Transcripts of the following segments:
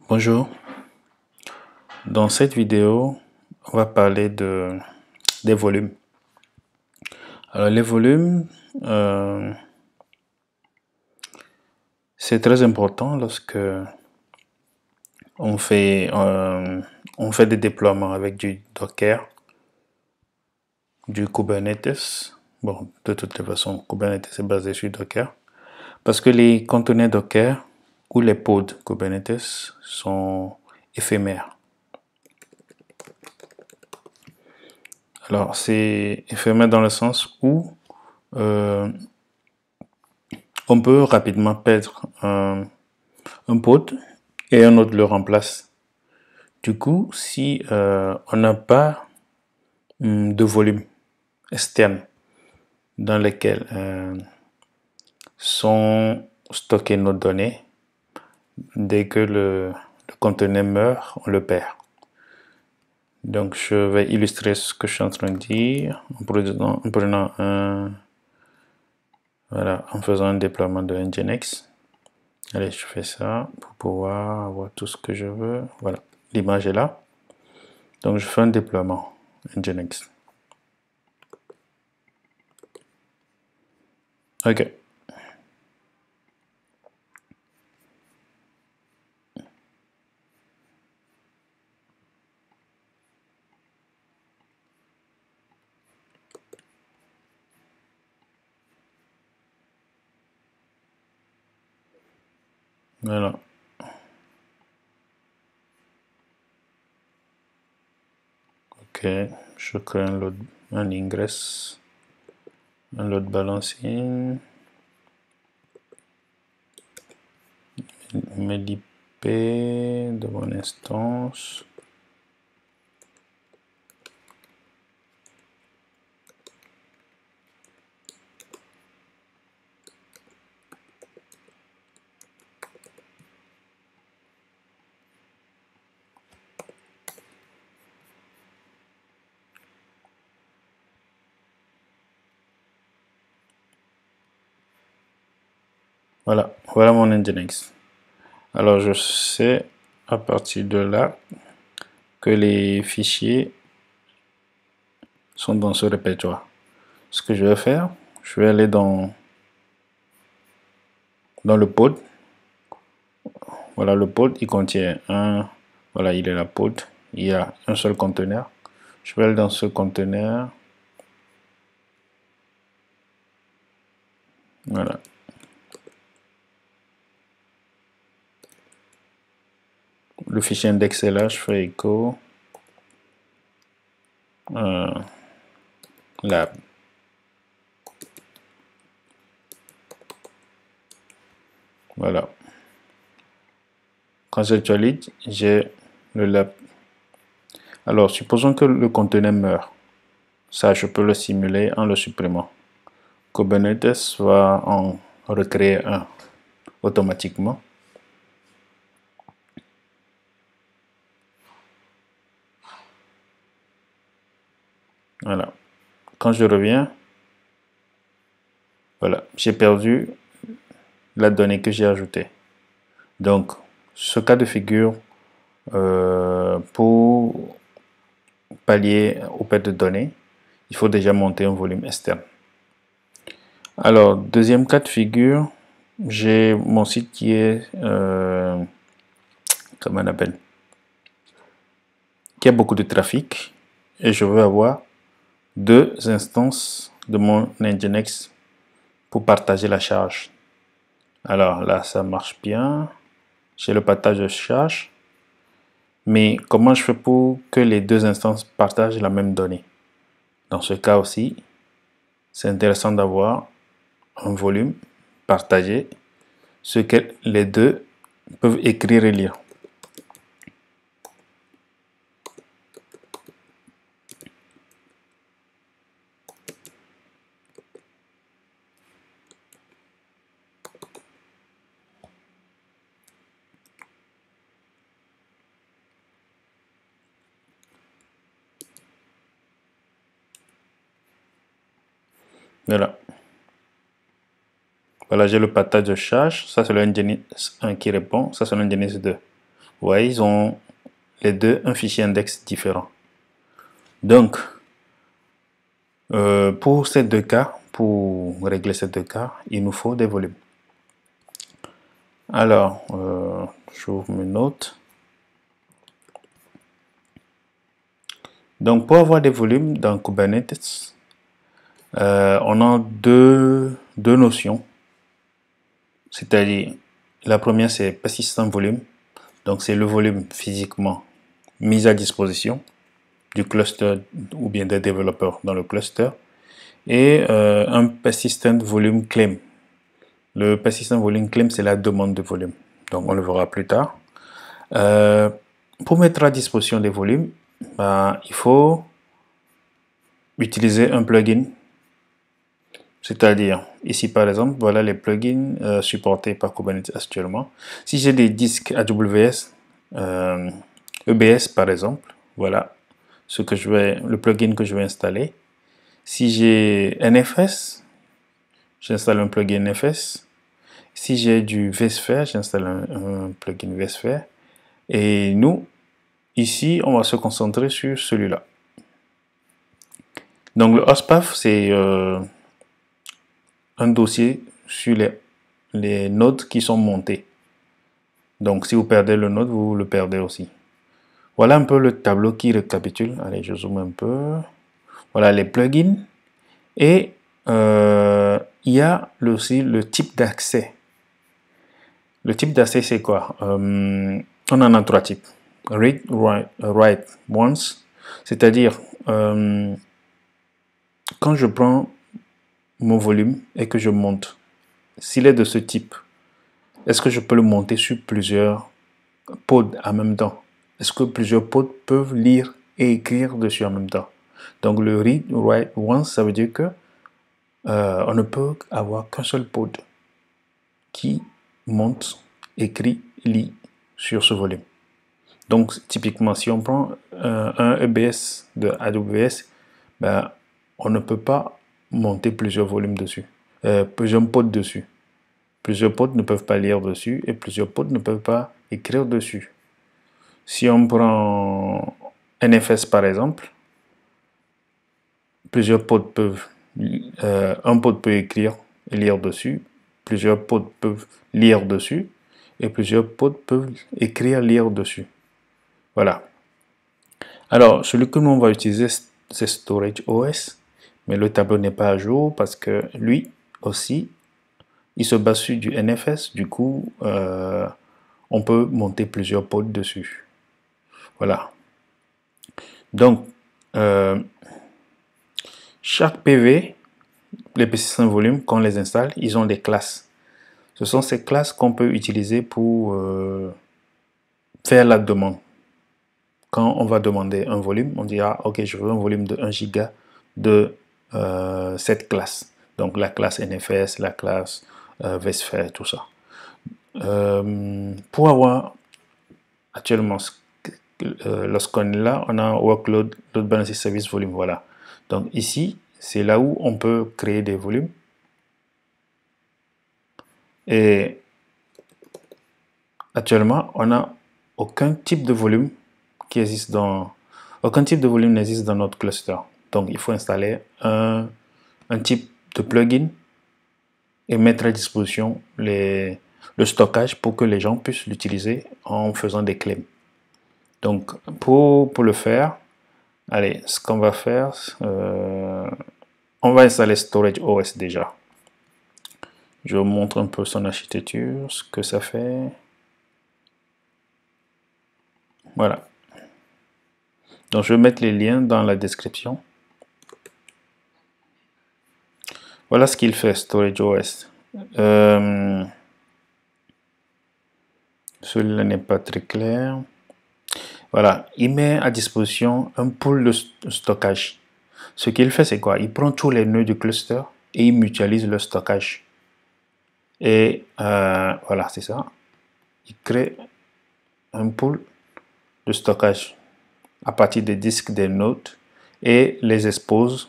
Bonjour, dans cette vidéo, on va parler des volumes. Alors les volumes, c'est très important lorsque on fait, des déploiements avec du Docker, du Kubernetes. Bon, de toutes les façons, Kubernetes est basé sur Docker. Parce que les conteneurs Docker ou les pods Kubernetes sont éphémères. Alors, c'est éphémère dans le sens où on peut rapidement perdre un pod et un autre le remplace. Du coup, si on n'a pas de volume externe dans lequel sont stockées nos données, dès que le conteneur meurt, on le perd. Donc, je vais illustrer ce que je suis en train de dire en prenant en faisant un déploiement de Nginx. Allez, je fais ça pour pouvoir avoir tout ce que je veux. Voilà, l'image est là. Donc, je fais un déploiement Nginx. OK. Voilà. OK, je crée un ingress, un load balancing, mets l'IP de mon instance. Voilà mon Nginx. Alors je sais à partir de là que les fichiers sont dans ce répertoire. Ce que je vais faire, je vais aller dans le pod. Voilà, le pod, il contient voilà, il est la pod. Il y a un seul conteneur. Je vais aller dans ce conteneur. Voilà. Le fichier index est là, je fais echo lab. Voilà. Quand j'actualise, j'ai le lab. Alors, supposons que le conteneur meurt. Ça, je peux le simuler en le supprimant. Kubernetes va en recréer un automatiquement. Voilà. Quand je reviens, voilà, j'ai perdu la donnée que j'ai ajoutée. Donc, ce cas de figure, pour pallier aux pertes de données, il faut déjà monter un volume externe. Alors, deuxième cas de figure, j'ai mon site qui est, comment on appelle, qui a beaucoup de trafic et je veux avoir deux instances de mon Nginx pour partager la charge. Alors là, ça marche bien. J'ai le partage de charge. Mais comment je fais pour que les deux instances partagent la même donnée? Dans ce cas aussi, c'est intéressant d'avoir un volume partagé, ce que les deux peuvent écrire et lire. Voilà. Voilà, j'ai le partage de charge. Ça, c'est le Nginx 1 qui répond. Ça, c'est le Nginx 2. Vous voyez, ils ont les deux un fichier index différent. Donc, pour ces deux cas, pour régler ces deux cas, il nous faut des volumes. Alors, j'ouvre mes notes. Donc, pour avoir des volumes dans Kubernetes, on a deux notions. C'est-à-dire, la première, c'est persistent volume. Donc, c'est le volume physiquement mis à disposition du cluster ou bien des développeurs dans le cluster. Et un persistent volume claim. Le persistent volume claim, c'est la demande de volume. Donc, on le verra plus tard. Pour mettre à disposition des volumes, il faut utiliser un plugin. C'est-à-dire, ici par exemple, voilà les plugins supportés par Kubernetes actuellement. Si j'ai des disques AWS, EBS par exemple, voilà le plugin que je vais installer. Si j'ai NFS, j'installe un plugin NFS. Si j'ai du vSphere, j'installe un plugin vSphere. Et nous, ici, on va se concentrer sur celui-là. Donc le hostpath, c'est un dossier sur les nodes qui sont montés. Donc si vous perdez le node, vous le perdez aussi. Voilà un peu le tableau qui récapitule. Allez, je zoome un peu. Voilà les plugins. Et il y a aussi le type d'accès. Le type d'accès, c'est quoi? On en a trois types. Read, write once. C'est-à-dire, quand je prends mon volume et que je monte, s'il est de ce type, est-ce que je peux le monter sur plusieurs pods en même temps? Est-ce que plusieurs pods peuvent lire et écrire dessus en même temps? Donc le read write once, ça veut dire que on ne peut avoir qu'un seul pod qui monte, écrit, lit sur ce volume. Donc typiquement, si on prend un EBS de AWS, on ne peut pas monter plusieurs volumes dessus, plusieurs pods dessus. Plusieurs pods ne peuvent pas lire dessus et plusieurs pods ne peuvent pas écrire dessus. Si on prend NFS par exemple, plusieurs pods peuvent, un pod peut écrire et lire dessus, plusieurs pods peuvent lire dessus et plusieurs pods peuvent écrire, lire dessus. Voilà. Alors, celui que nous on va utiliser, c'est Storage OS, mais le tableau n'est pas à jour parce que lui aussi, il se base sur du NFS, du coup, on peut monter plusieurs pods dessus. Voilà. Donc, chaque PV, les persistants volumes, quand on les installe, ils ont des classes. Ce sont ces classes qu'on peut utiliser pour faire la demande. Quand on va demander un volume, on dira, ok, je veux un volume de 1 giga de cette classe. Donc la classe NFS, la classe vSphere, tout ça. Pour avoir actuellement, lorsqu'on est là, on a un workload, load balancer service volume, voilà. Donc ici, c'est là où on peut créer des volumes. Et actuellement, on n'a aucun type de volume qui existe aucun type de volume n'existe dans notre cluster. Donc il faut installer un type de plugin et mettre à disposition le stockage pour que les gens puissent l'utiliser en faisant des claims. Donc pour le faire, allez, ce qu'on va faire, on va installer Storage OS déjà. Je vous montre un peu son architecture, ce que ça fait. Voilà. Donc je vais mettre les liens dans la description. Voilà ce qu'il fait, Storage OS. Celui-là n'est pas très clair. Voilà, il met à disposition un pool de stockage. Ce qu'il fait, c'est quoi? Il prend tous les nœuds du cluster et il mutualise le stockage. Et voilà, c'est ça. Il crée un pool de stockage à partir des disques des nodes et les expose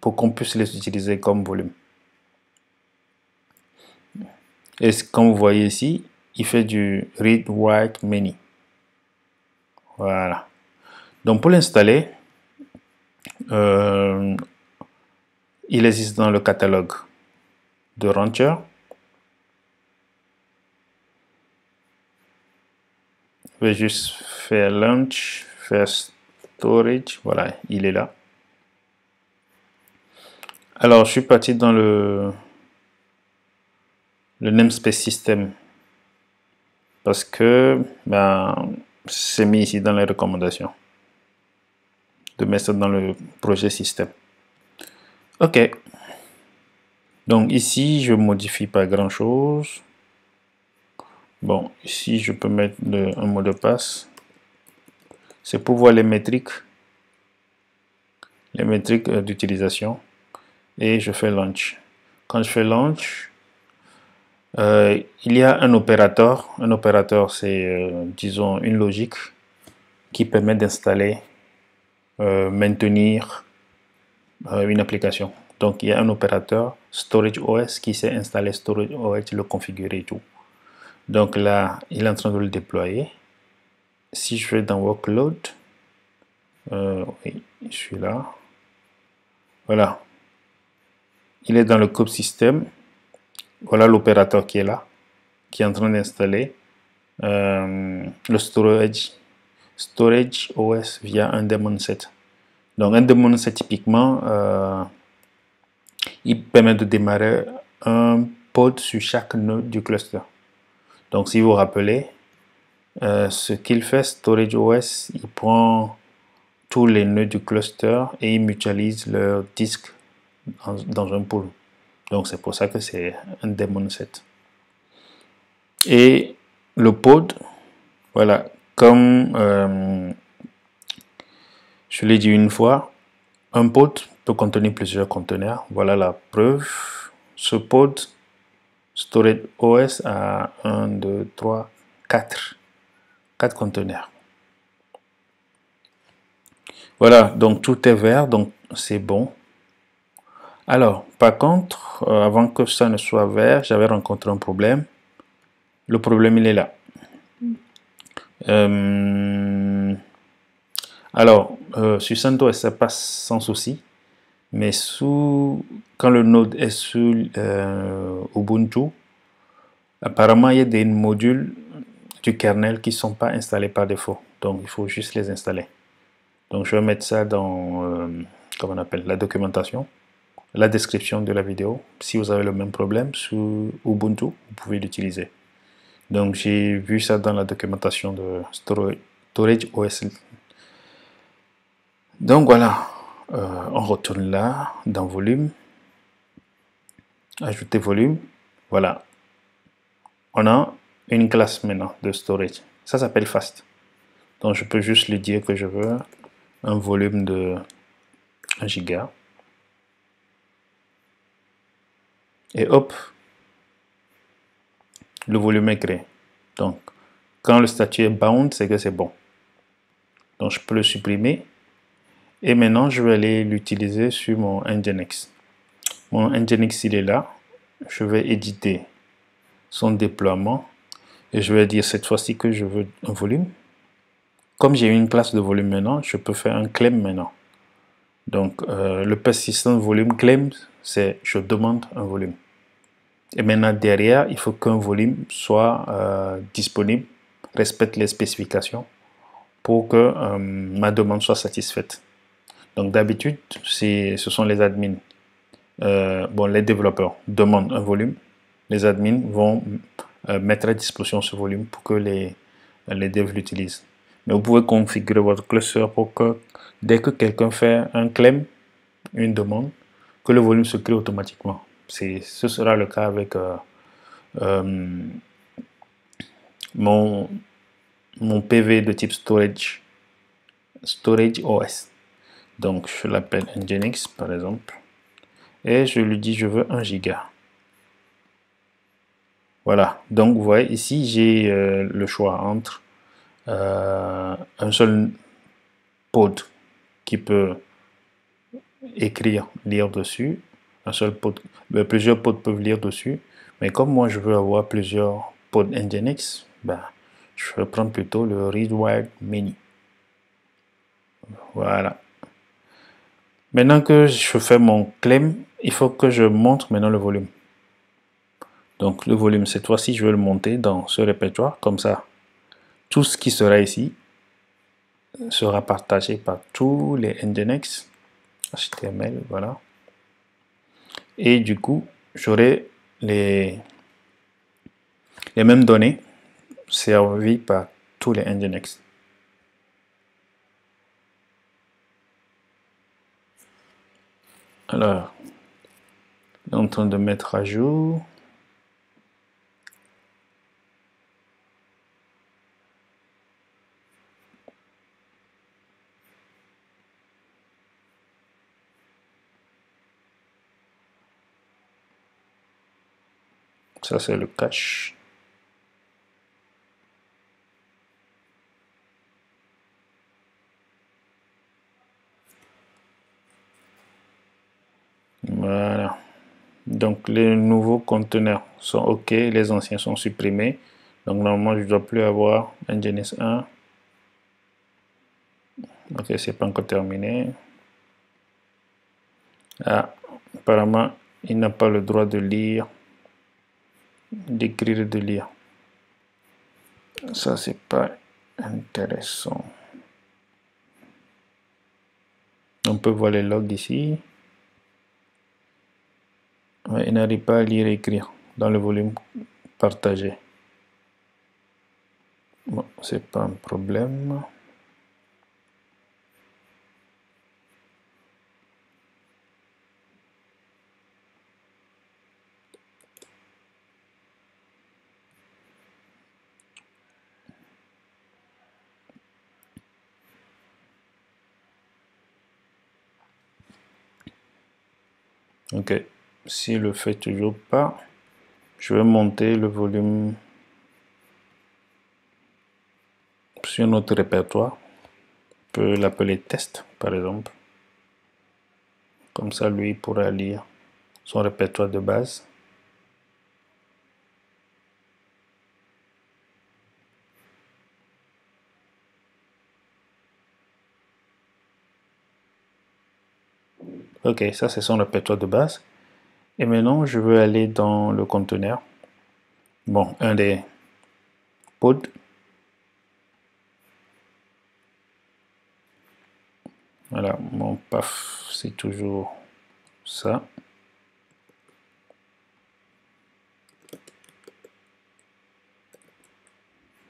pour qu'on puisse les utiliser comme volume. Et comme vous voyez ici, il fait du read, write, many. Voilà. Donc pour l'installer, il existe dans le catalogue de Rancher. Je vais juste faire Launch, faire Storage. Voilà, il est là. Alors, je suis parti dans le namespace system parce que c'est mis ici dans les recommandations de mettre ça dans le projet système. Ok. Donc ici, je modifie pas grand chose. Bon, ici, je peux mettre un mot de passe. C'est pour voir les métriques d'utilisation. Et je fais launch. Quand je fais launch, il y a un opérateur. Un opérateur, c'est, disons, une logique qui permet d'installer, maintenir une application. Donc, il y a un opérateur Storage OS qui sait installer Storage OS, le configurer et tout. Donc là, il est en train de le déployer. Si je vais dans Workload, oui, je suis là. Voilà. Il est dans le scope système. Voilà l'opérateur qui est là, qui est en train d'installer le storage OS via un daemon set. Donc un daemon set typiquement, il permet de démarrer un pod sur chaque nœud du cluster. Donc si vous vous rappelez, ce qu'il fait, Storage OS, il prend tous les nœuds du cluster et il mutualise leur disque dans un pool. Donc c'est pour ça que c'est un daemon set. Et le pod, voilà, comme je l'ai dit une fois, un pod peut contenir plusieurs conteneurs. Voilà la preuve. Ce pod Storage OS a 1, 2, 3, 4 conteneurs. Voilà, donc tout est vert, donc c'est bon. Alors, par contre, avant que ça ne soit vert, j'avais rencontré un problème. Le problème, il est là. Alors, sur CentOS, ça passe sans souci. Mais quand le node est sous Ubuntu, apparemment, il y a des modules du kernel qui ne sont pas installés par défaut. Donc, il faut juste les installer. Donc, je vais mettre ça dans, comment on appelle, la documentation, la description de la vidéo. Si vous avez le même problème sous Ubuntu, vous pouvez l'utiliser. Donc, j'ai vu ça dans la documentation de Storage OS. Donc, voilà. On retourne là, dans volume. Ajouter volume. Voilà. On a une classe maintenant de storage. Ça s'appelle fast. Donc, je peux juste lui dire que je veux un volume de 1 giga. Et hop, le volume est créé. Donc, quand le statut est bound, c'est que c'est bon. Donc, je peux le supprimer. Et maintenant, je vais aller l'utiliser sur mon Nginx. Mon Nginx, il est là. Je vais éditer son déploiement. Et je vais dire cette fois-ci que je veux un volume. Comme j'ai une classe de volume maintenant, je peux faire un claim maintenant. Donc, le persistent volume claim, c'est je demande un volume. Et maintenant, derrière, il faut qu'un volume soit disponible, respecte les spécifications pour que ma demande soit satisfaite. Donc, d'habitude, ce sont les admins. Les développeurs demandent un volume. Les admins vont mettre à disposition ce volume pour que les devs l'utilisent. Mais vous pouvez configurer votre cluster pour que dès que quelqu'un fait un claim, une demande, que le volume se crée automatiquement. Ce sera le cas avec mon PV de type storage OS. Donc je l'appelle Nginx par exemple et je lui dis je veux 1 giga. Voilà, donc vous voyez ici j'ai le choix entre un seul pod qui peut écrire, lire dessus, un seul pod, plusieurs pods peuvent lire dessus, mais comme moi je veux avoir plusieurs pods Nginx, je vais prendre plutôt le read write mini. Voilà. Maintenant que je fais mon claim, il faut que je montre maintenant le volume. Donc le volume, cette fois-ci, je vais le monter dans ce répertoire, comme ça. Tout ce qui sera ici sera partagé par tous les Nginx HTML, voilà. Et du coup, j'aurai les mêmes données servies par tous les Nginx. Alors, en train de mettre à jour. Ça, c'est le cache. Voilà. Donc, les nouveaux conteneurs sont OK, les anciens sont supprimés. Donc, normalement, je ne dois plus avoir Nginx 1. Ok, c'est pas encore terminé. Ah, apparemment, il n'a pas le droit de lire, d'écrire et de lire. Ça, c'est pas intéressant. On peut voir les logs ici. Mais il n'arrive pas à lire et écrire dans le volume partagé. Bon, c'est pas un problème. Ok, s'il le fait toujours pas, je vais monter le volume sur notre répertoire. On peut l'appeler test, par exemple. Comme ça, lui il pourra lire son répertoire de base. Ok, ça c'est son répertoire de base. Et maintenant, je veux aller dans le conteneur. Bon, un des pods. Voilà, mon paf, c'est toujours ça.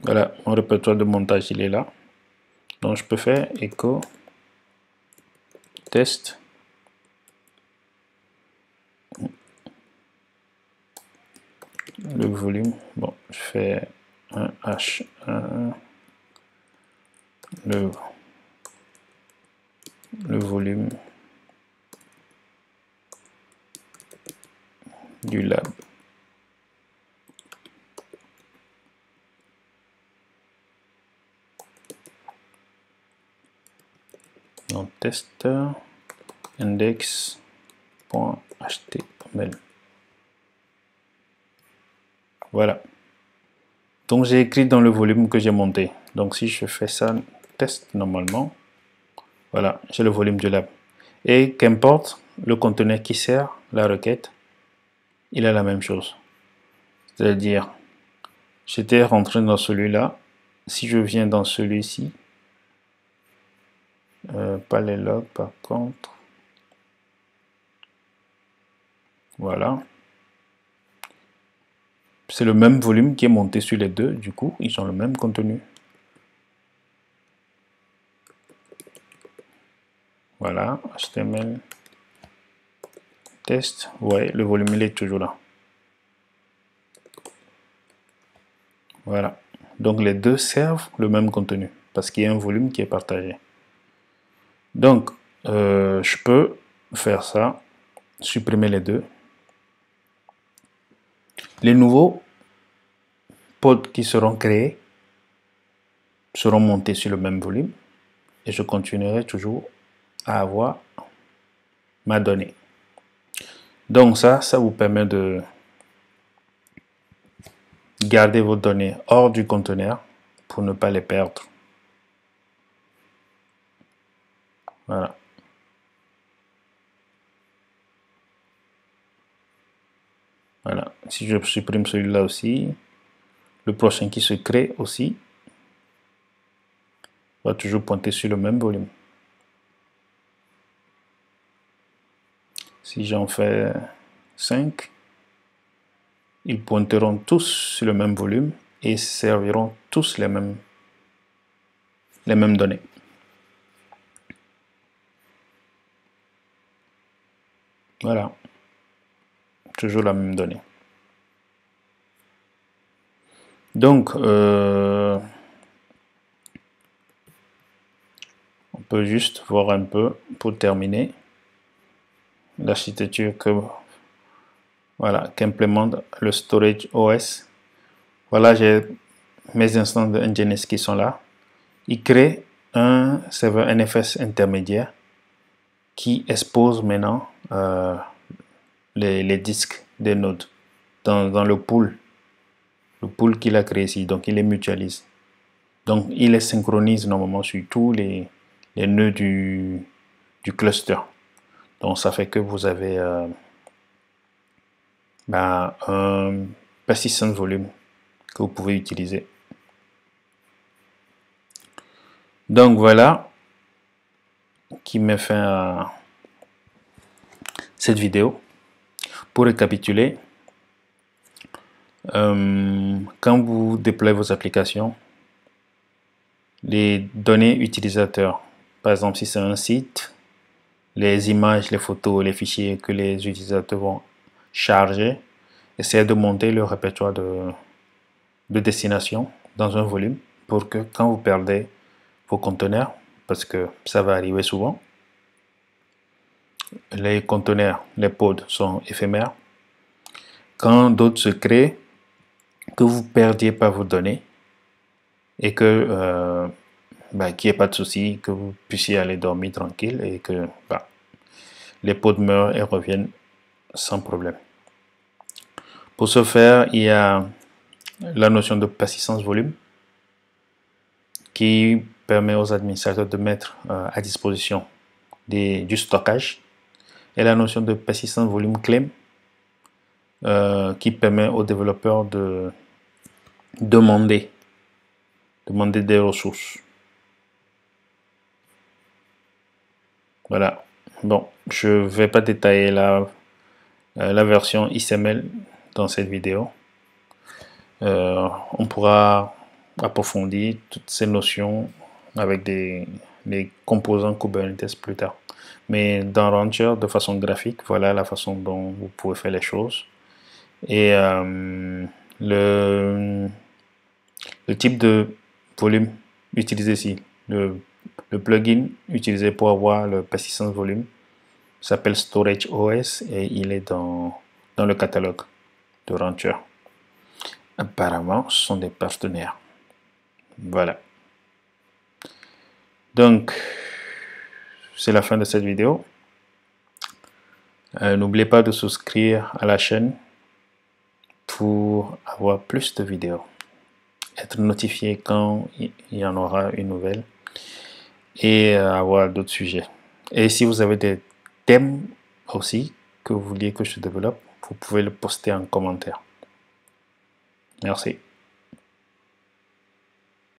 Voilà, mon répertoire de montage, il est là. Donc, je peux faire echo test. Le volume, bon, je fais un H1, le volume du lab. Donc test index.html. Voilà. Donc j'ai écrit dans le volume que j'ai monté. Donc si je fais ça, test normalement, voilà, j'ai le volume du lab. Et qu'importe le conteneur qui sert la requête, il a la même chose. C'est-à-dire, j'étais rentré dans celui-là. Si je viens dans celui-ci, pas les logs par contre. Voilà. C'est le même volume qui est monté sur les deux. Du coup, ils ont le même contenu. Voilà, HTML, test. Ouais, le volume il est toujours là. Voilà. Donc les deux servent le même contenu parce qu'il y a un volume qui est partagé. Donc, je peux faire ça, supprimer les deux. Les nouveaux pods qui seront créés seront montés sur le même volume et je continuerai toujours à avoir ma donnée. Donc ça vous permet de garder vos données hors du conteneur pour ne pas les perdre. Voilà. Voilà. Si je supprime celui-là aussi, le prochain qui se crée aussi va toujours pointer sur le même volume. Si j'en fais 5, ils pointeront tous sur le même volume et serviront tous les mêmes données. Voilà. Toujours la même donnée. Donc, on peut juste voir un peu, pour terminer, l'architecture qu'implémente le Storage OS. Voilà, j'ai mes instances de Nginx qui sont là. Il crée un serveur NFS intermédiaire qui expose maintenant les disques des nodes dans le pool qu'il a créé ici. Donc, il les mutualise. Donc, il les synchronise normalement sur tous les nœuds du cluster. Donc, ça fait que vous avez un persistent volume que vous pouvez utiliser. Donc, voilà qui met fin à cette vidéo. Pour récapituler, quand vous déployez vos applications, les données utilisateurs, par exemple si c'est un site, les images, les photos, les fichiers que les utilisateurs vont charger, essayez de monter le répertoire de destination dans un volume pour que quand vous perdez vos conteneurs, parce que ça va arriver souvent, les conteneurs, les pods sont éphémères. Quand d'autres se créent, que vous perdiez pas vos données et que qu'il n'y ait pas de souci, que vous puissiez aller dormir tranquille et que les pods meurent et reviennent sans problème. Pour ce faire, il y a la notion de persistance volume qui permet aux administrateurs de mettre à disposition du stockage, et la notion de persistance volume claim qui permet aux développeurs de demander des ressources. Voilà. Bon, je ne vais pas détailler la version XML dans cette vidéo. On pourra approfondir toutes ces notions avec des composants Kubernetes plus tard. Mais dans Rancher, de façon graphique, voilà la façon dont vous pouvez faire les choses. Et le type de volume utilisé ici, le plugin utilisé pour avoir le persistence volume s'appelle Storage OS et il est dans le catalogue de Rancher. Apparemment, ce sont des partenaires. Voilà. Donc, c'est la fin de cette vidéo. N'oubliez pas de souscrire à la chaîne pour avoir plus de vidéos. Être notifié quand il y en aura une nouvelle et avoir d'autres sujets. Et si vous avez des thèmes aussi que vous vouliez que je développe, vous pouvez le poster en commentaire. Merci.